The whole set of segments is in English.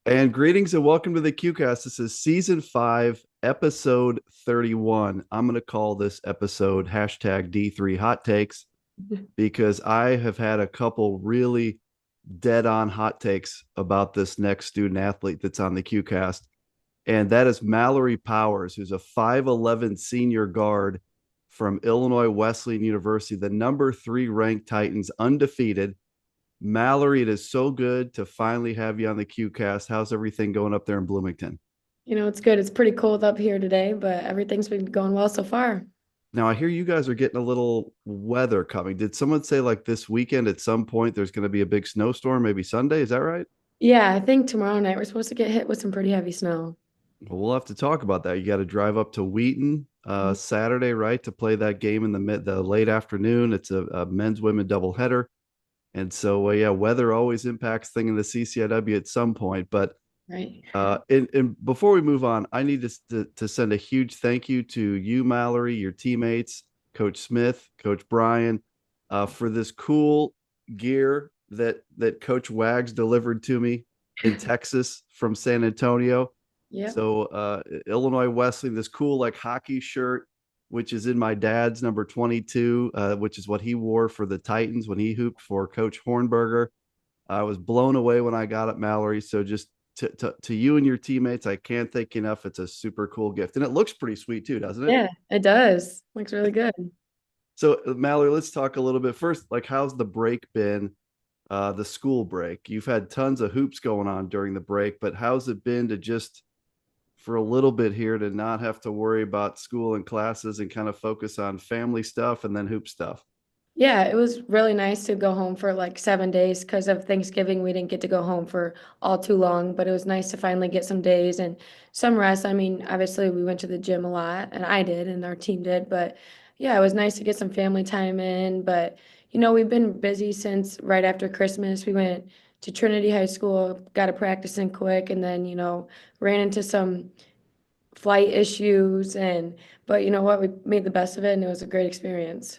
And greetings and welcome to the QCast. This is season 5, episode 31. I'm going to call this episode hashtag D3 hot takes because I have had a couple really dead on hot takes about this next student athlete that's on the QCast. And that is Mallory Powers, who's a 5'11 senior guard from Illinois Wesleyan University, the number 3 ranked Titans, undefeated. Mallory, it is so good to finally have you on the QCast. How's everything going up there in Bloomington? It's good. It's pretty cold up here today, but everything's been going well so far. Now, I hear you guys are getting a little weather coming. Did someone say like this weekend at some point there's going to be a big snowstorm, maybe Sunday? Is that right? Yeah, I think tomorrow night we're supposed to get hit with some pretty heavy snow. Well, we'll have to talk about that. You got to drive up to Wheaton Mhm. Saturday, right, to play that game in the late afternoon. It's a men's women doubleheader. And so, yeah, weather always impacts thing in the CCIW at some point. But Right. and before we move on, I need to send a huge thank you to you, Mallory, your teammates, Coach Smith, Coach Brian, for this cool gear that Coach Wags delivered to me in Texas from San Antonio. Yep. So Illinois Wesleyan, this cool like hockey shirt, which is in my dad's number 22, which is what he wore for the Titans when he hooped for Coach Hornberger. I was blown away when I got it, Mallory. So just to you and your teammates, I can't thank you enough. It's a super cool gift, and it looks pretty sweet too, doesn't it? Yeah, it does. Looks really good. So Mallory, let's talk a little bit first. Like, how's the break been? The school break. You've had tons of hoops going on during the break, but how's it been to just for a little bit here to not have to worry about school and classes and kind of focus on family stuff and then hoop stuff? Yeah, it was really nice to go home for like 7 days because of Thanksgiving. We didn't get to go home for all too long, but it was nice to finally get some days and some rest. I mean, obviously we went to the gym a lot and I did and our team did, but yeah, it was nice to get some family time in. But we've been busy since right after Christmas. We went to Trinity High School, got a practice in quick, and then, ran into some flight issues and but you know what? We made the best of it and it was a great experience.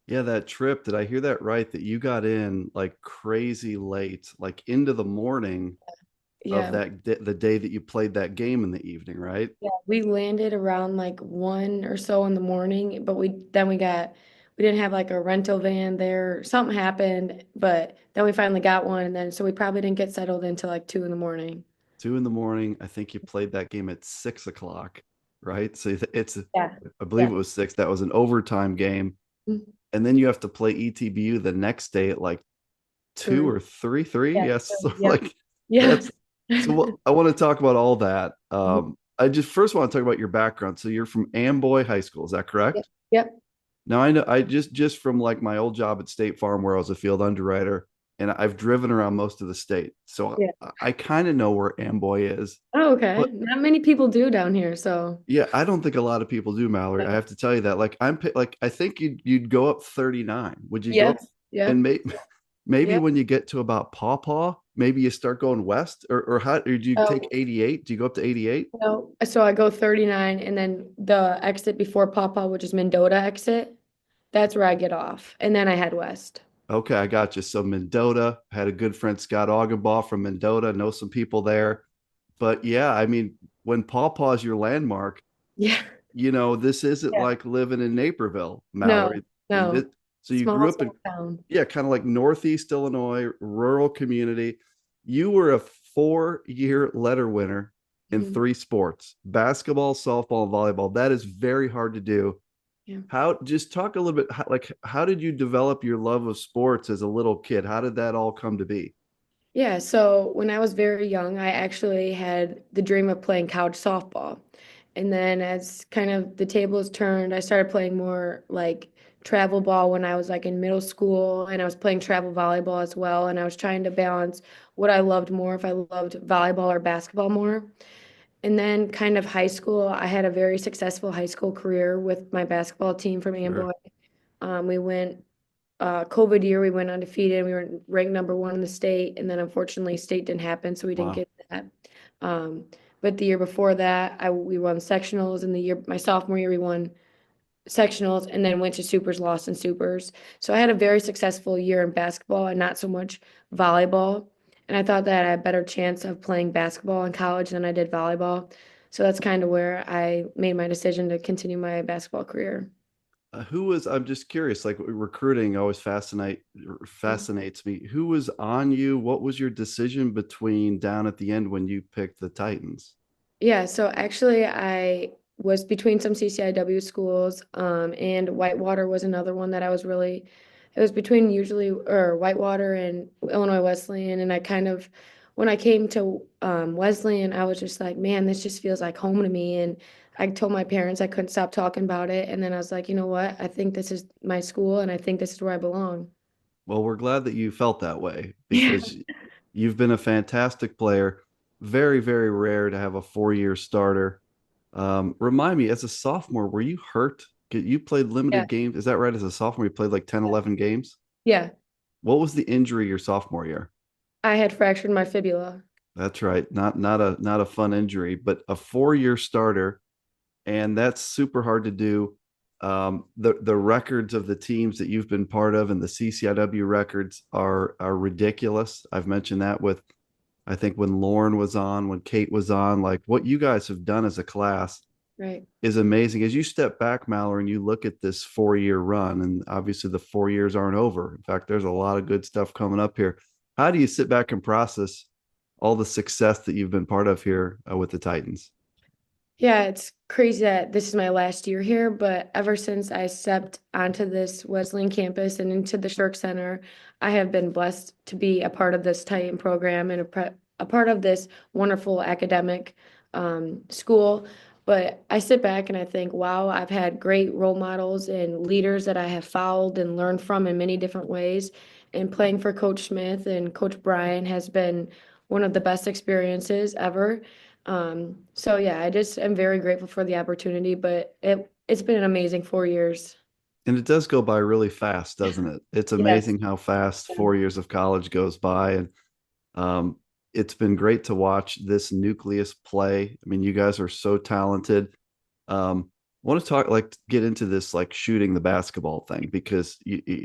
Yeah, that trip, did I hear that right? That you got in like crazy late, like into the morning of Yeah. the day that you played that game in the evening, right? Yeah, we landed around like 1 or so in the morning, but we didn't have like a rental van there. Something happened, but then we finally got one, and then so we probably didn't get settled until like 2 in the morning. 2 in the morning. I think you played that game at 6 o'clock, right? So it's, Yeah. I believe Yeah. it was six. That was an overtime game. Mhm. And then you have to play ETBU the next day at like two Three. or three. Yeah. Yes. So Yeah. like Yeah. that's so what I want to talk about all that. Mhm. I just first want to talk about your background. So you're from Amboy High School, is that Yep. correct? Yep. Now I know I just from like my old job at State Farm where I was a field underwriter and I've driven around most of the state. So Yeah. I kind of know where Amboy is. Oh, okay. But Not many people do down here, so yeah, I don't think a lot of people do, Mallory. I yeah. have to tell you that. Like like I think you'd go up 39. Would you go up Yes. and Yep. maybe Yep. when you get to about Paw Paw, maybe you start going west or how or do you take Oh, 88? Do you go up to 88? no. So I go 39 and then the exit before Papa, which is Mendota exit. That's where I get off. And then I head west. Okay, I got you. So Mendota, had a good friend Scott Augenbaugh from Mendota, know some people there. But yeah, I mean, when Paw Paw's your landmark, Yeah. this isn't Yeah. like living in Naperville, No, Mallory. no. So you grew Small, up in, small town. yeah, kind of like Northeast Illinois, rural community. You were a 4-year letter winner in Mhm. 3 sports: basketball, softball, and volleyball. That is very hard to do. Yeah. How, just talk a little bit, how did you develop your love of sports as a little kid? How did that all come to be? Yeah, so when I was very young, I actually had the dream of playing couch softball. And then as kind of the tables turned, I started playing more like travel ball when I was like in middle school, and I was playing travel volleyball as well. And I was trying to balance what I loved more, if I loved volleyball or basketball more. And then kind of high school, I had a very successful high school career with my basketball team from Amboy. Sure. We went COVID year, we went undefeated. We were ranked number one in the state, and then unfortunately, state didn't happen, so we didn't Wow. get that. Um, but the year before that, we won sectionals. And the year my sophomore year, we won sectionals, and then went to supers, lost in supers. So I had a very successful year in basketball and not so much volleyball. and I thought that I had a better chance of playing basketball in college than I did volleyball. So that's kind of where I made my decision to continue my basketball career. Who was, I'm just curious, like recruiting always fascinates me. Who was on you? What was your decision between down at the end when you picked the Titans? Yeah, so actually I was between some CCIW schools, and Whitewater was another one that I was really, it was between usually, or Whitewater and Illinois Wesleyan. And I kind of, when I came to Wesleyan, I was just like, man, this just feels like home to me. And I told my parents I couldn't stop talking about it. And then I was like, you know what? I think this is my school and I think this is where I belong. Well, we're glad that you felt that way Yeah. because you've been a fantastic player. Very, very rare to have a 4 year starter. Remind me, as a sophomore, were you hurt? You played Yeah. limited games. Is that right? As a sophomore, you played like 10, 11 games. Yeah. What was the injury your sophomore year? I had fractured my fibula. That's right. Not a fun injury, but a 4 year starter, and that's super hard to do. The records of the teams that you've been part of and the CCIW records are ridiculous. I've mentioned that with I think when Lauren was on, when Kate was on, like what you guys have done as a class Right. is amazing. As you step back, Mallory, and you look at this 4 year run, and obviously the 4 years aren't over. In fact, there's a lot of good stuff coming up here. How do you sit back and process all the success that you've been part of here with the Titans? Yeah, it's crazy that this is my last year here, but ever since I stepped onto this Wesleyan campus and into the Shirk Center, I have been blessed to be a part of this Titan program and a part of this wonderful academic school. But I sit back and I think, wow, I've had great role models and leaders that I have followed and learned from in many different ways. And playing for Coach Smith and Coach Brian has been one of the best experiences ever. So yeah, I just am very grateful for the opportunity, but it's been an amazing 4 years. And it does go by really fast, doesn't it? It's Yes. amazing how fast 4 years of college goes by. And um, it's been great to watch this nucleus play. I mean, you guys are so talented. I want to talk, like, get into this, like, shooting the basketball thing, because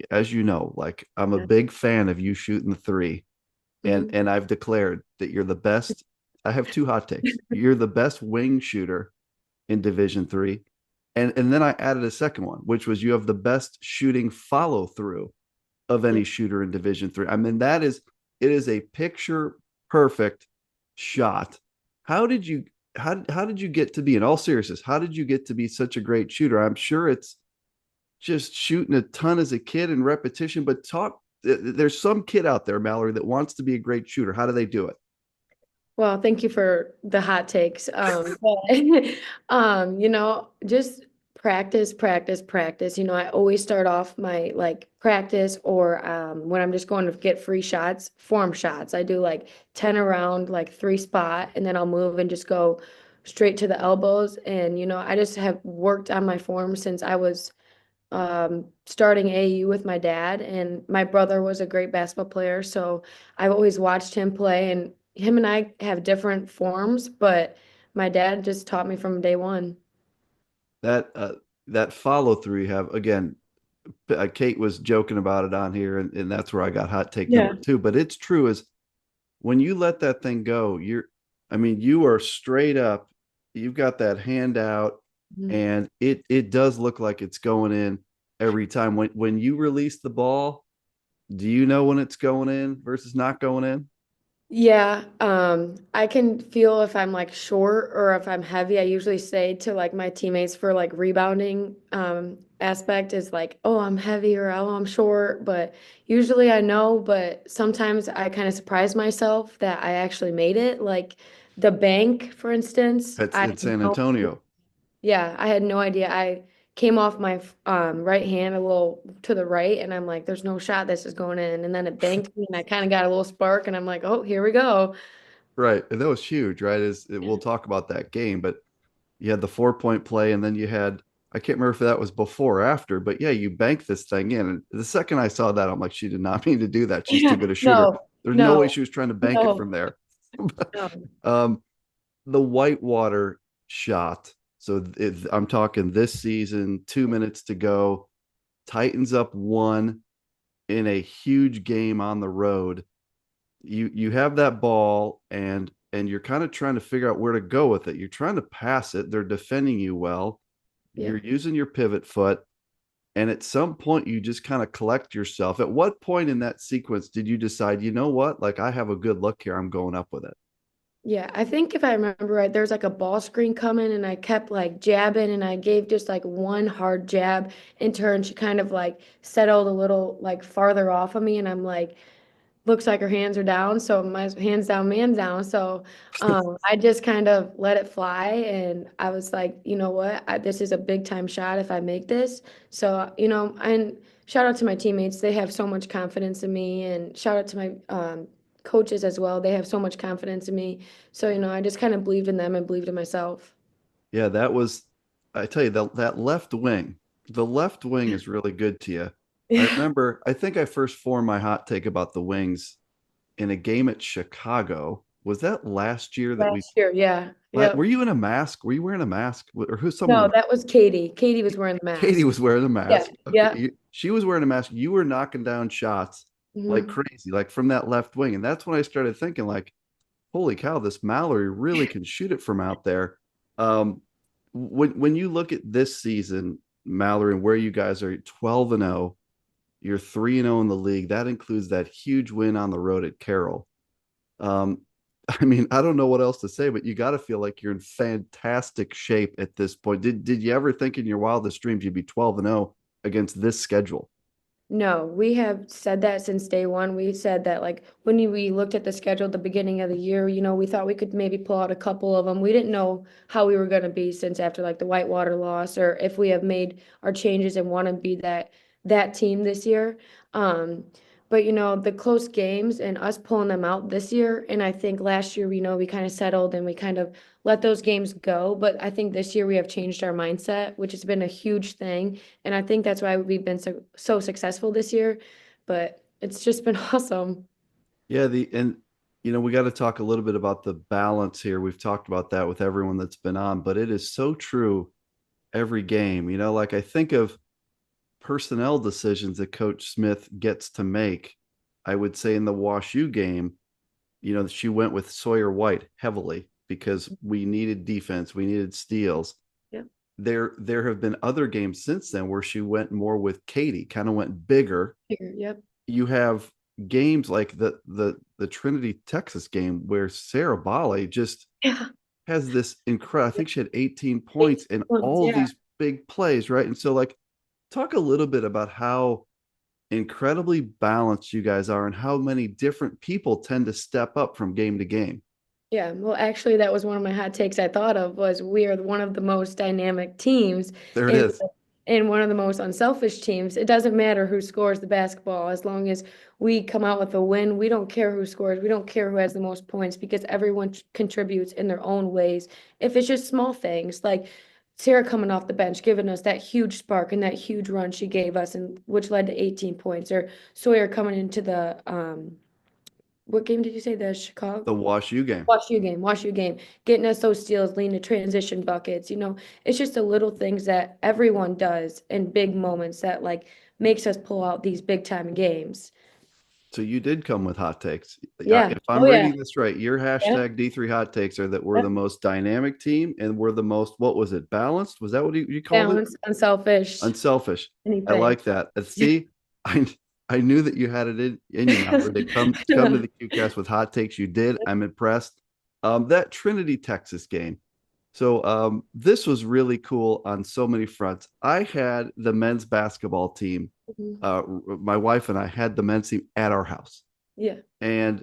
as you know, like, I'm a Yeah. big fan of you shooting the three. And, Mhm. and I've declared that you're the best. I have two hot takes. You're the best wing shooter in Division 3. And then I added a second one, which was you have the best shooting follow through of Yeah. any shooter in Division 3. I mean, it is a picture perfect shot. How did you how did you get to be, in all seriousness, how did you get to be such a great shooter? I'm sure it's just shooting a ton as a kid and repetition, but talk, there's some kid out there, Mallory, that wants to be a great shooter. How do they do it? Well, thank you for the hot takes. But, just practice, practice, practice. I always start off my like practice or when I'm just going to get free shots, form shots. I do like 10 around like three spot and then I'll move and just go straight to the elbows. And, I just have worked on my form since I was starting AU with my dad, and my brother was a great basketball player, so I've always watched him play, and him and I have different forms, but my dad just taught me from day one. That that follow through you have, again, Kate was joking about it on here, and that's where I got hot take Yeah. number 2. But it's true, is when you let that thing go, I mean, you are straight up, you've got that hand out, Mhm. and it does look like it's going in every time. When you release the ball, do you know when it's going in versus not going in? Yeah, I can feel if I'm like short or if I'm heavy. I usually say to like my teammates for like rebounding aspect is like, oh, I'm heavy or oh, I'm short. But usually I know, but sometimes I kind of surprise myself that I actually made it. Like the bank, for instance, It's I in had San no, Antonio. yeah, I had no idea. I came off my right hand a little to the right, and I'm like, there's no shot this is going in. And then it banked me, and I kind of got a little spark, and I'm like, oh, here we go. Right. And that was huge, right? We'll talk about that game, but you had the 4 point play, and then you had, I can't remember if that was before or after, but yeah, you banked this thing in. And the second I saw that, I'm like, she did not mean to do that. She's too Yeah, good a shooter. no, There's no way no, she was trying to bank it no, from there. no. um, the Whitewater shot. So I'm talking this season, 2 minutes to go. Titans up one in a huge game on the road. you have that ball and you're kind of trying to figure out where to go with it. You're trying to pass it. They're defending you well. Yeah. You're using your pivot foot. And at some point, you just kind of collect yourself. At what point in that sequence did you decide, you know what? Like, I have a good look here. I'm going up with it. Yeah, I think if I remember right, there was like a ball screen coming and I kept like jabbing and I gave just like one hard jab into her and she kind of like settled a little like farther off of me and I'm like, looks like her hands are down. So my hands down, man down. So I just kind of let it fly and I was like, you know what? This is a big time shot if I make this. So, and shout out to my teammates. They have so much confidence in me and shout out to my coaches as well. They have so much confidence in me. So, I just kind of believed in them and believed in myself. Yeah, that was, I tell you, that the left wing is really good to you. I Yeah. remember, I think I first formed my hot take about the wings in a game at Chicago. Was that last year that we, Last year, yeah. were Yep. you in a mask? Were you wearing a mask? Or who, No, someone, that was Katie. Katie was wearing the Katie mask. was wearing a Yeah. mask. Okay. Yeah. She was wearing a mask. You were knocking down shots like Hmm. crazy, like from that left wing. And that's when I started thinking, like, holy cow, this Mallory really can shoot it from out there. When you look at this season, Mallory, and where you guys are 12-0, you're 3-0 in the league. That includes that huge win on the road at Carroll. Um, I mean, I don't know what else to say, but you got to feel like you're in fantastic shape at this point. Did you ever think in your wildest dreams you'd be 12-0 against this schedule? No, we have said that since day one. We said that like when we looked at the schedule at the beginning of the year, we thought we could maybe pull out a couple of them. We didn't know how we were going to be since after like the Whitewater loss or if we have made our changes and want to be that team this year. Um, but the close games and us pulling them out this year, and I think last year, we kind of settled and we kind of let those games go. But I think this year we have changed our mindset, which has been a huge thing. And I think that's why we've been so successful this year. But it's just been awesome. Yeah, we got to talk a little bit about the balance here. We've talked about that with everyone that's been on, but it is so true every game. Like I think of personnel decisions that Coach Smith gets to make. I would say in the WashU game, she went with Sawyer White heavily because we needed defense, we needed steals. Yeah. There have been other games since then where she went more with Katie, kind of went bigger. Yep. You have games like the Trinity Texas game where Sarah Bali just Yeah. has this incredible. I think she had 18 Eight points in months. all of Yeah. these big plays, right? And so, like, talk a little bit about how incredibly balanced you guys are and how many different people tend to step up from game to game. Yeah, well, actually, that was one of my hot takes I thought of was we are one of the most dynamic teams There it in is. in one of the most unselfish teams. It doesn't matter who scores the basketball as long as we come out with a win. We don't care who scores. We don't care who has the most points because everyone contributes in their own ways. If it's just small things like Sarah coming off the bench, giving us that huge spark and that huge run she gave us, and which led to 18 points, or Sawyer coming into the what game did you say? The Chicago. The WashU game. Wash your game, getting us those steals, lean to transition buckets. It's just the little things that everyone does in big moments that like makes us pull out these big time games. So you did come with hot takes. Yeah. If Oh I'm yeah. reading this right, your Yeah. hashtag D3 hot takes are that we're the Yep. most dynamic team and we're the most, what was it, balanced? Was that what you called it? Balanced, unselfish, Unselfish. I anything. like that. See, I I knew that you had it in you, Mallory, to come to the QCast with hot takes. You did. I'm impressed. That Trinity, Texas game. So this was really cool on so many fronts. I had the men's basketball team. Mhm. My wife and I had the men's team at our house, Yeah. and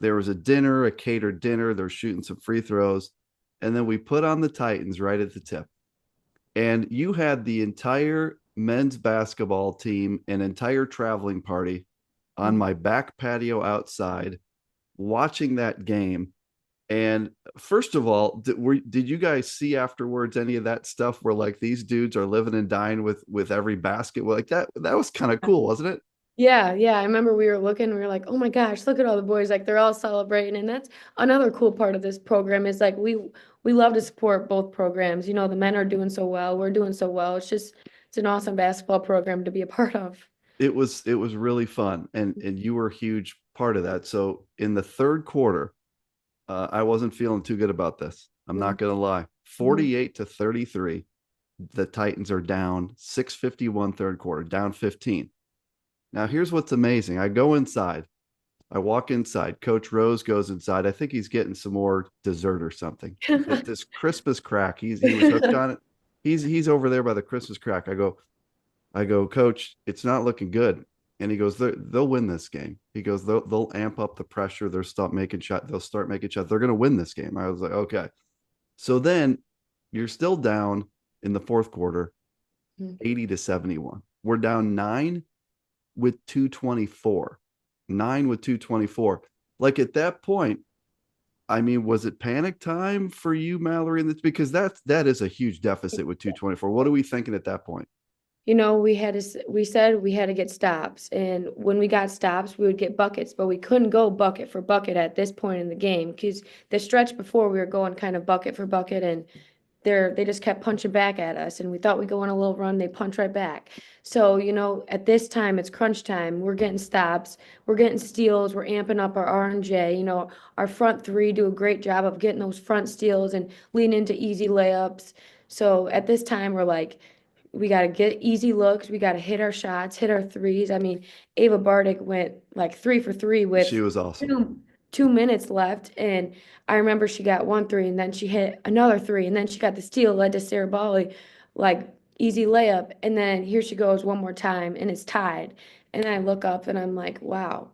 there was a dinner, a catered dinner. They're shooting some free throws, and then we put on the Titans right at the tip, and you had the entire men's basketball team, an entire traveling party on Mhm. my back patio outside watching that game. And first of all, did you guys see afterwards any of that stuff where like these dudes are living and dying with every basket? Well, like that was kind of cool, wasn't it? Yeah, yeah. I remember we were looking, we were like, oh my gosh, look at all the boys. Like they're all celebrating. And that's another cool part of this program is like we love to support both programs. The men are doing so well, we're doing so well. It's an awesome basketball program to be a part of. It was really fun, and you were huge part of that. So in the third quarter, I wasn't feeling too good about this. I'm not going to lie. Mhm. 48-33. The Titans are down 6:51 third quarter, down 15. Now, here's what's amazing. I go inside. I walk inside. Coach Rose goes inside. I think he's getting some more dessert or something. At this Christmas crack, he was hooked on it. He's over there by the Christmas crack. I go, Coach, it's not looking good. And he goes, they'll win this game. He goes, they'll amp up the pressure. They'll stop making shots. They'll start making shots. They're going to win this game. I was like, okay. So then you're still down in the fourth quarter, 80-71. We're down with 224. Nine with 224. Like at that point, I mean, was it panic time for you, Mallory? Because that is a huge deficit with 224. What are we thinking at that point? We said we had to get stops, and when we got stops, we would get buckets, but we couldn't go bucket for bucket at this point in the game because the stretch before we were going kind of bucket for bucket, and they just kept punching back at us, and we thought we'd go on a little run, they punch right back. So, at this time it's crunch time. We're getting stops, we're getting steals, we're amping up our R&J. Our front three do a great job of getting those front steals and lean into easy layups. So at this time we're like, we got to get easy looks. We got to hit our shots, hit our threes. I mean, Ava Bardick went like 3 for 3 She with was awesome. two minutes left. And I remember she got 1 3 and then she hit another three. And then she got the steal, led to Sarah Bali, like easy layup. And then here she goes one more time and it's tied. And I look up and I'm like, wow.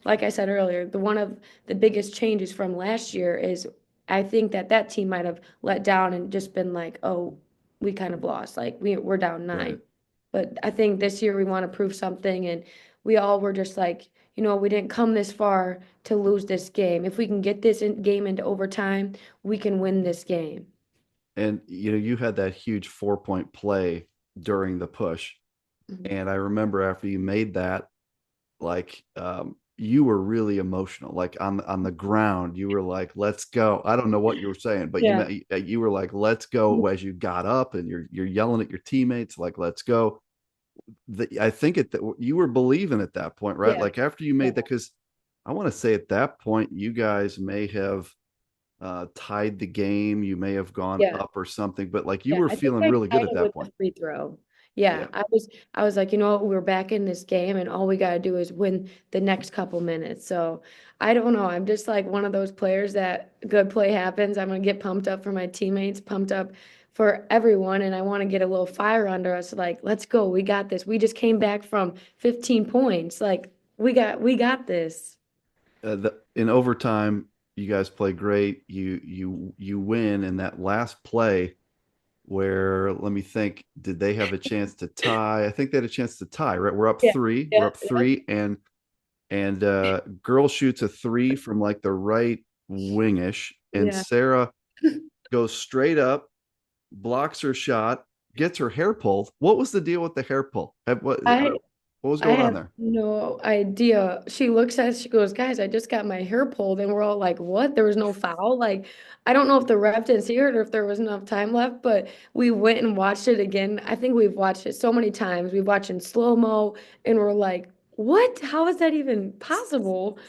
Like I said earlier, the one of the biggest changes from last year is I think that team might have let down and just been like, oh, we kind of lost. Like we're down Right. 9. But I think this year we want to prove something, and we all were just like, we didn't come this far to lose this game. If we can get game into overtime, we can win this game. And you had that huge 4-point play during the push. Mhm. And I remember after you made that, like you were really emotional. Like on the ground, you were like, "Let's go." I don't know what you were saying, but Yeah. you were like, "Let's go," as you got up and you're yelling at your teammates like, "Let's go." I think you were believing at that point, right? Yeah. Like after you Yeah. made that, because I want to say at that point you guys may have tied the game. You may have gone Yeah. up or something, but like you Yeah, were I think feeling I really good tied at it with that the point. free throw. Yeah, Yeah. I was like, we're back in this game and all we gotta do is win the next couple minutes. So I don't know. I'm just like one of those players that good play happens. I'm gonna get pumped up for my teammates, pumped up for everyone, and I want to get a little fire under us. Like, let's go. We got this. We just came back from 15 points. Like, we got this. In overtime, you guys play great. You win, and that last play where, let me think, did they have a chance to tie? I think they had a chance to tie. Right, we're up Yeah, three. We're yeah, up three, and girl shoots a three from like the right wingish, and yeah. Sarah goes straight up, blocks her shot, gets her hair pulled. What was the deal with the hair pull? I What was I going on have there? no idea. She looks at us, she goes, guys, I just got my hair pulled. And we're all like, what? There was no foul? Like, I don't know if the ref didn't see it or if there was enough time left, but we went and watched it again. I think we've watched it so many times. We've watched in slow-mo and we're like, what? How is that even possible?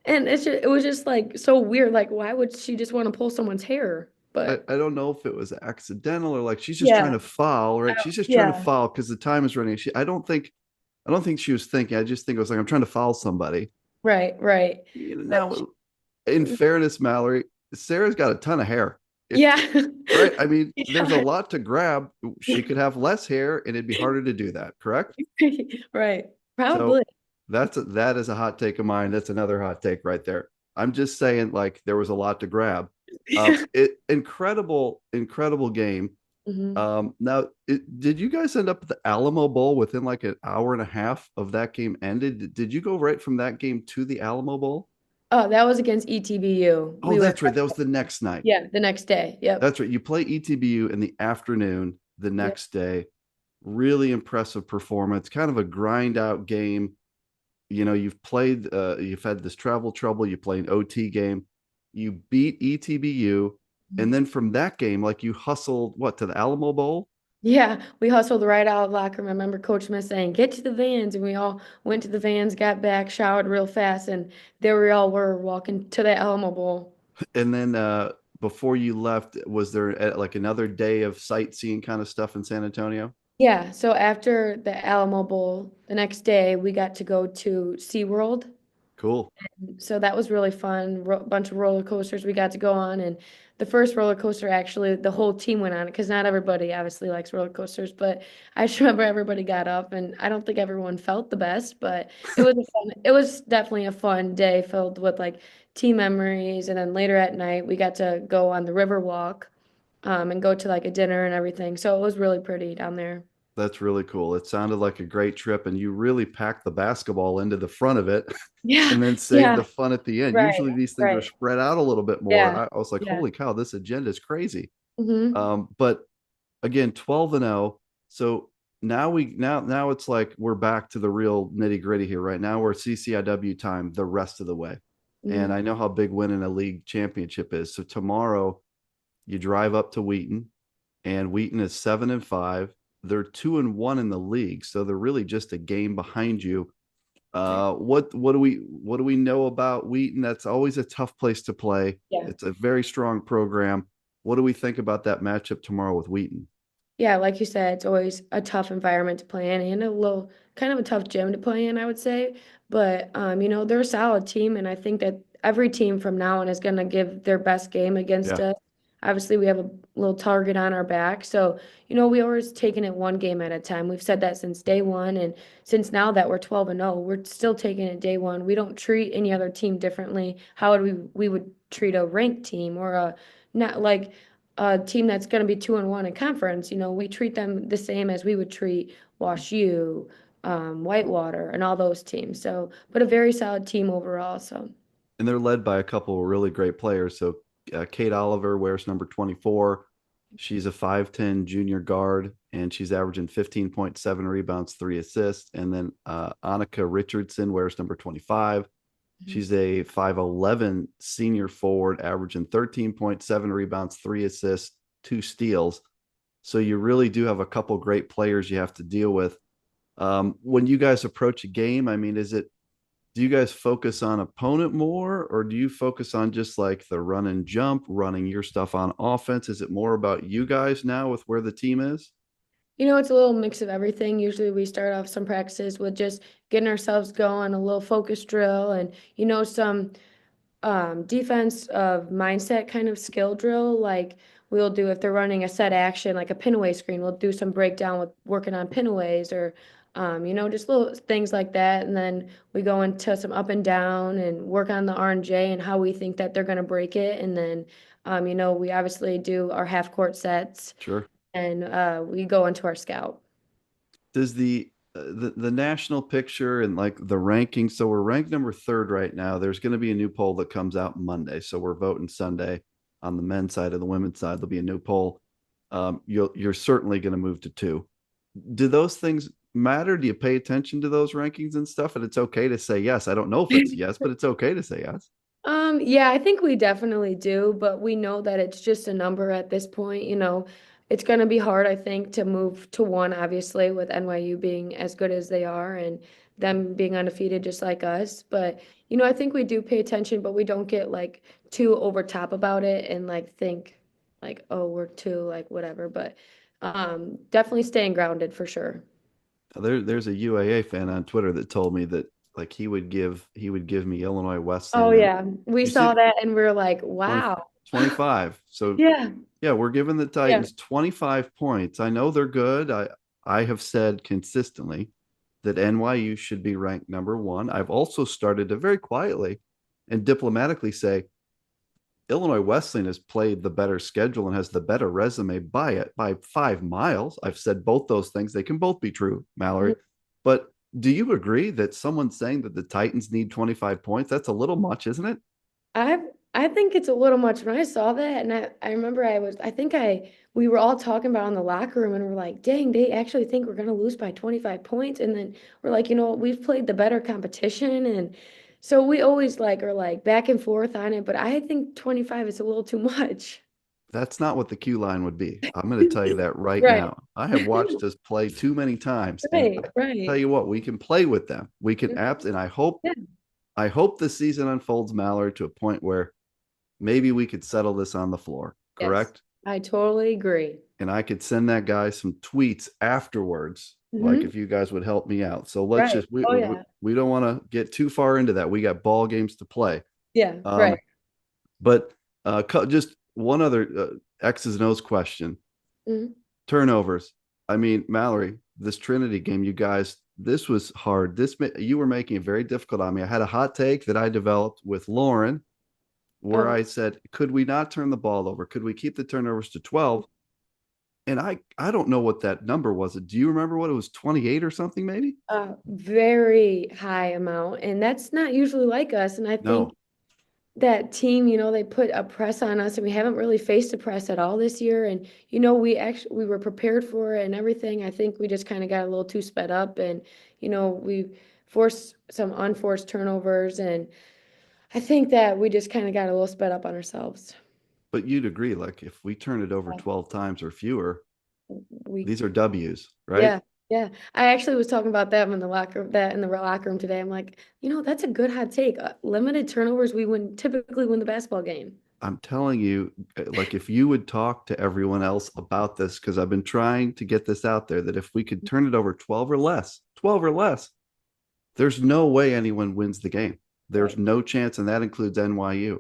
And it was just like so weird. Like, why would she just want to pull someone's hair? I, But I don't know if it was accidental or like she's just trying yeah, to foul, right? She's just trying to yeah, foul because the time is running. I don't think she was thinking. I just think it was like I'm trying to foul somebody. right. But Now, in fairness, Mallory, Sarah's got a ton of hair. If yeah, Right, I mean, there's a yeah. lot to grab. She could have less hair, and it'd be harder to do that. Correct? Right. So Probably. that is a hot take of mine. That's another hot take right there. I'm just saying, like there was a lot to grab. It incredible game. Mhm. Now, did you guys end up at the Alamo Bowl within like an hour and a half of that game ended? Did you go right from that game to the Alamo Bowl? Oh, that was against ETBU. Oh, We went, that's right. That was the next night. yeah, the next day. Yep. That's right. You play ETBU in the afternoon the Yep. next day. Really impressive performance. Kind of a grind out game. You've had this travel trouble. You play an OT game. You beat ETBU, and Mhm. then from that game, like you hustled what to the Alamo Bowl. Yeah, we hustled right out of the locker room. I remember Coach Smith saying, "Get to the vans," and we all went to the vans, got back, showered real fast, and there we all were walking to the Alamo Bowl. And then before you left, was there like another day of sightseeing kind of stuff in San Antonio? Yeah, so after the Alamo Bowl, the next day we got to go to SeaWorld. Cool. So that was really fun. Bunch of roller coasters we got to go on, and the first roller coaster actually the whole team went on it because not everybody obviously likes roller coasters, but I just remember everybody got up, and I don't think everyone felt the best, but it was definitely a fun day filled with like team memories, and then later at night we got to go on the river walk, and go to like a dinner and everything. So it was really pretty down there. That's really cool. It sounded like a great trip, and you really packed the basketball into the front of it Yeah, and then saved yeah, the fun at the end. right, Usually these things are right. spread out a little bit more. Yeah, I was like, yeah. holy cow, this agenda is crazy. Hmm. But again, 12 and 0. So now it's like we're back to the real nitty gritty here. Right now we're CCIW time the rest of the way. And Hmm. I know how big winning a league championship is. So tomorrow you drive up to Wheaton, and Wheaton is 7-5. They're 2-1 in the league, so they're really just a game behind you. What do we know about Wheaton? That's always a tough place to play. Yeah. It's a very strong program. What do we think about that matchup tomorrow with Wheaton? Yeah, like you said, it's always a tough environment to play in and a little kind of a tough gym to play in, I would say. But they're a solid team, and I think that every team from now on is gonna give their best game against Yeah, us. Obviously, we have a little target on our back. So, we always taking it one game at a time. We've said that since day one, and since now that we're 12 and 0, we're still taking it day one. We don't treat any other team differently. How would we would treat a ranked team or a not like a team that's going to be 2-1 in conference, we treat them the same as we would treat Wash U, Whitewater, and all those teams. So, but a very solid team overall. So, and they're led by a couple of really great players. So Kate Oliver wears number 24. She's a 5'10 junior guard, and she's averaging 15.7 rebounds, 3 assists. And then Annika Richardson wears number 25. mhm. She's a 5'11 senior forward, averaging 13.7 rebounds, 3 assists, 2 steals. So you really do have a couple great players you have to deal with. When you guys approach a game, I mean, do you guys focus on opponent more, or do you focus on just like the run and jump, running your stuff on offense? Is it more about you guys now with where the team is? It's a little mix of everything. Usually we start off some practices with just getting ourselves going, a little focus drill, and, some defense of mindset kind of skill drill. Like we'll do if they're running a set action, like a pin away screen, we'll do some breakdown with working on pin aways or, just little things like that. And then we go into some up and down and work on the R&J and how we think that they're going to break it. And then, we obviously do our half court sets Sure. and we go into our scout. Does the national picture and like the ranking, so we're ranked number third right now. There's going to be a new poll that comes out Monday, so we're voting Sunday on the men's side. Of the women's side, there'll be a new poll. You're certainly going to move to two. Do those things matter? Do you pay attention to those rankings and stuff? And it's okay to say yes. I don't know if it's yes, but it's okay to say yes. Yeah, I think we definitely do, but we know that it's just a number at this point. It's going to be hard, I think, to move to one, obviously, with NYU being as good as they are and them being undefeated just like us. But, I think we do pay attention, but we don't get like too over top about it and like think like, oh, we're too like whatever. But definitely staying grounded for sure. There's a UAA fan on Twitter that told me that like he would give me Illinois Oh Wesleyan, and yeah, we you saw see that and we are like, 20 wow. 25. So Yeah. yeah, we're giving the Yeah. Titans 25 points. I know they're good. I have said consistently that NYU should be ranked number one. I've also started to very quietly and diplomatically say Illinois Wesleyan has played the better schedule and has the better resume by 5 miles. I've said both those things. They can both be true, Mallory. But do you agree that someone saying that the Titans need 25 points, that's a little much, isn't it? I I think it's a little much when I saw that, and I remember I think we were all talking about it in the locker room and we're like, dang, they actually think we're gonna lose by 25 points. And then we're like, we've played the better competition, and so we always like are like back and forth on it, but I think 25 is a little too much. That's not what the Q line would be. I'm going to tell you that right Right. now. I have watched us play too many times, and I Right, tell right. you what, we can play with them. We can Mhm. apps, and Yeah. I hope the season unfolds, Mallory, to a point where maybe we could settle this on the floor. Yes, Correct? I totally agree. And I could send that guy some tweets afterwards, like Hmm. if you guys would help me out. So let's Right. just Oh, yeah. we don't want to get too far into that. We got ball games to play. Yeah, right. Um, but just one other X's and O's question: Mhm. turnovers. I mean, Mallory, this Trinity game, you guys, this was hard. You were making it very difficult on me. I had a hot take that I developed with Lauren, where Oh, I said, could we not turn the ball over? Could we keep the turnovers to 12? And I don't know what that number was. Do you remember what it was? 28 or something, maybe? a very high amount, and that's not usually like us. And I think No. that team, they put a press on us, and we haven't really faced a press at all this year. And we were prepared for it and everything. I think we just kind of got a little too sped up, and we forced some unforced turnovers, and I think that we just kind of got a little sped up on ourselves. But you'd agree, like if we turn it over Yeah. 12 times or fewer, We these are W's, right? Yeah, yeah. I actually was talking about that in the locker room today. I'm like, that's a good hot take. Limited turnovers, we typically win the basketball game. I'm telling you, like if you would talk to everyone else about this, because I've been trying to get this out there, that if we could turn it over 12 or less, there's no way anyone wins the game. There's Right, no chance, and that includes NYU.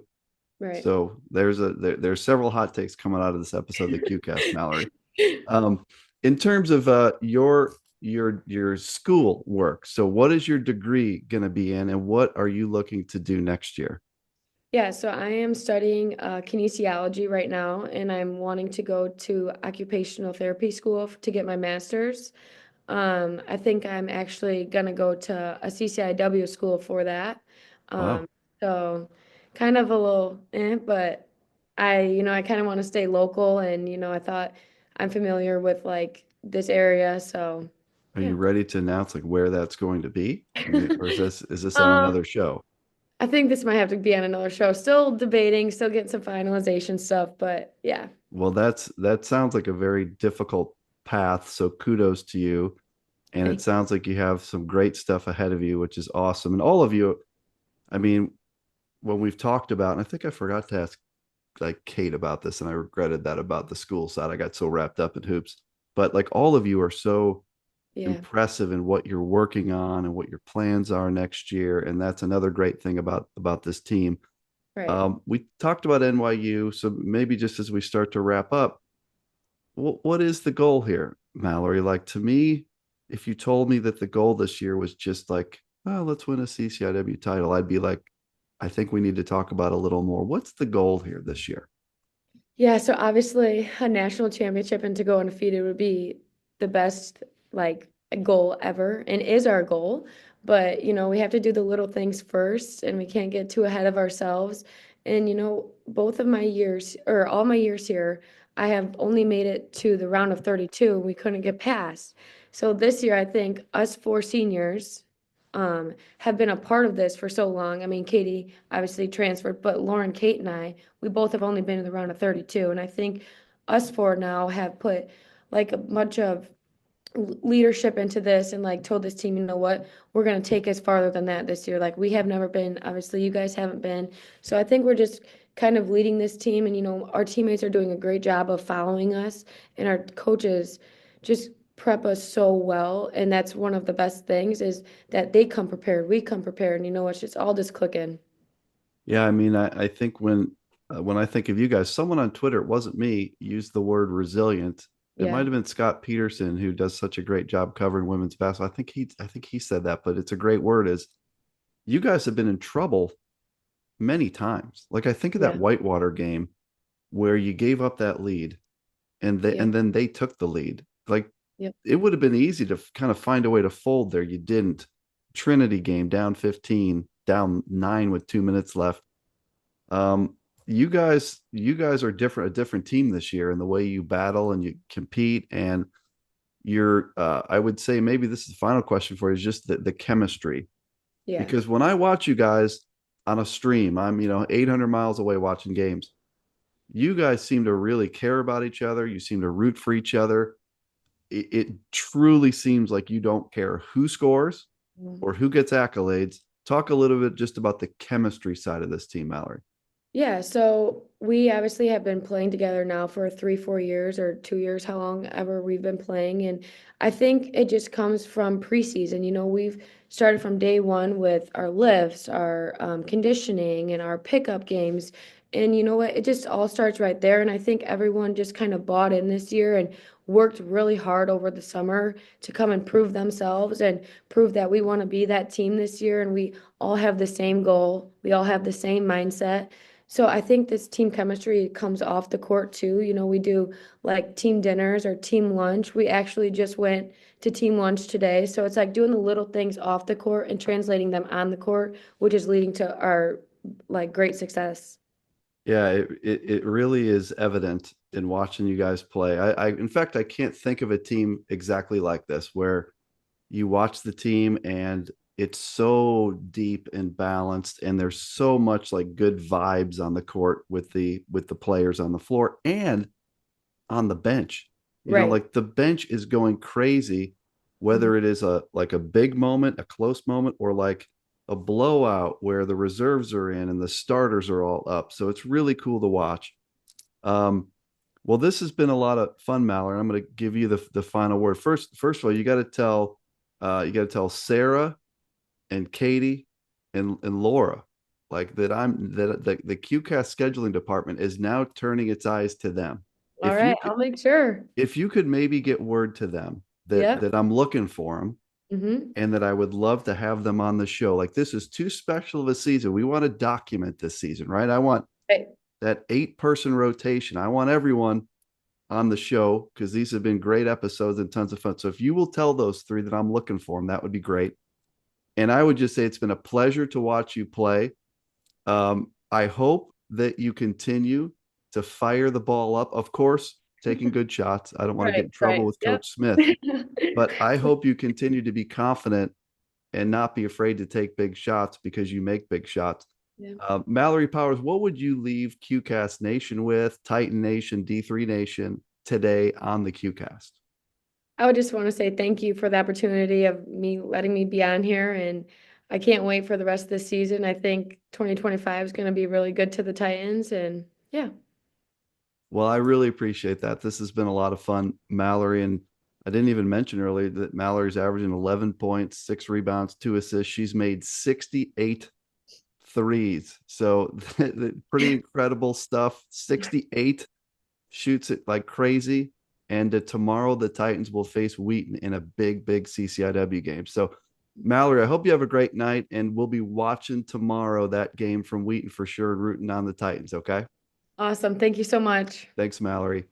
right. So there's several hot takes coming out of this episode of the QCast, Mallory. Um, in terms of your school work, so what is your degree going to be in, and what are you looking to do next year? Yeah, so I am studying kinesiology right now, and I'm wanting to go to occupational therapy school to get my master's. I think I'm actually gonna go to a CCIW school for that. Wow. So kind of a little but I kind of want to stay local, and I thought I'm familiar with like this area, so Are yeah. you ready to announce like where that's going to be? I mean, or is this on Um, another show? I think this might have to be on another show. Still debating, still getting some finalization stuff, but yeah. Well, that sounds like a very difficult path. So kudos to you. And it Thank sounds like you have some great stuff ahead of you, which is awesome. And all of you, I mean, when we've talked about, and I think I forgot to ask like Kate about this, and I regretted that about the school side. I got so wrapped up in hoops. But like all of you are so Yeah, impressive in what you're working on and what your plans are next year. And that's another great thing about this team. right. We talked about NYU, so maybe just as we start to wrap up, what is the goal here, Mallory? Like to me, if you told me that the goal this year was just like, oh, let's win a CCIW title, I'd be like, I think we need to talk about a little more. What's the goal here this year? Yeah, so obviously a national championship and to go undefeated would be the best like goal ever and is our goal. But we have to do the little things first and we can't get too ahead of ourselves. And both of my years or all my years here, I have only made it to the round of 32 and we couldn't get past. So this year I think us four seniors have been a part of this for so long. I mean, Katie obviously transferred, but Lauren, Kate, and I, we both have only been in the round of 32. And I think us four now have put like a bunch of leadership into this and like told this team, you know what, we're going to take us farther than that this year. Like we have never been, obviously, you guys haven't been. So I think we're just kind of leading this team. And, our teammates are doing a great job of following us, and our coaches just prep us so well. And that's one of the best things is that they come prepared, we come prepared, and it's just all just clicking. Yeah, I mean, I think when I think of you guys, someone on Twitter, it wasn't me, used the word resilient. It might Yeah. have been Scott Peterson who does such a great job covering women's basketball. I think he said that, but it's a great word. Is you guys have been in trouble many times. Like I think of that Yeah. Whitewater game where you gave up that lead Yep. and then they took the lead. Like Yep. it would have been easy to kind of find a way to fold there. You didn't. Trinity game down 15, down 9 with 2 minutes left. Um, you guys are a different team this year in the way you battle and you compete. And you're I would say maybe this is the final question for you, is just the chemistry. Yeah. Because when I watch you guys on a stream, I'm 800 miles away watching games. You guys seem to really care about each other. You seem to root for each other. It truly seems like you don't care who scores or who gets accolades. Talk a little bit just about the chemistry side of this team, Mallory. Yeah, so we obviously have been playing together now for 3, 4 years or 2 years, how long ever we've been playing. And I think it just comes from preseason. We've started from day one with our lifts, our conditioning, and our pickup games. And you know what? It just all starts right there. And I think everyone just kind of bought in this year and worked really hard over the summer to come and prove themselves and prove that we want to be that team this year. And we all have the same goal, we all have the same mindset. So I think this team chemistry comes off the court too. We do like team dinners or team lunch. We actually just went to team lunch today. So it's like doing the little things off the court and translating them on the court, which is leading to our like great success. Yeah, it really is evident in watching you guys play. In fact, I can't think of a team exactly like this where you watch the team and it's so deep and balanced, and there's so much like good vibes on the court with the players on the floor and on the bench. Right. Like the bench is going crazy, Mhm. whether it is a like a big moment, a close moment, or like a blowout where the reserves are in and the starters are all up. So it's really cool to watch. Um, well, this has been a lot of fun, Mallory. I'm going to give you the final word. First of all, you got to tell Sarah and Katie and Laura like that. The QCast scheduling department is now turning its eyes to them. All If you right, could, I'll make sure. if you could maybe get word to them that Yep. that I'm looking for them Mm-hmm. and that I would love to have them on the show. Like this is too special of a season. We want to document this season, right? I want Right. that 8-person rotation. I want everyone on the show because these have been great episodes and tons of fun. So if you will tell those three that I'm looking for them, that would be great. And I would just say it's been a pleasure to watch you play. I hope that you continue to fire the ball up. Of course, taking good shots. I don't want to get Right, in trouble right. with Yep. Coach Smith, but I hope you continue to be confident and not be afraid to take big shots because you make big shots. Yeah. Mallory Powers, what would you leave QCast Nation with, Titan Nation, D3 Nation today on the QCast? I would just want to say thank you for the opportunity of me letting me be on here, and I can't wait for the rest of the season. I think 2025 is going to be really good to the Titans, and yeah. Well, I really appreciate that. This has been a lot of fun, Mallory. And I didn't even mention earlier that Mallory's averaging 11 points, 6 rebounds, 2 assists. She's made 68 threes. So pretty incredible stuff. 68, shoots it like crazy. And tomorrow the Titans will face Wheaton in a big CCIW game. So, Mallory, I hope you have a great night. And we'll be watching tomorrow that game from Wheaton for sure and rooting on the Titans. Okay. Awesome. Thank you so much. Thanks, Mallory.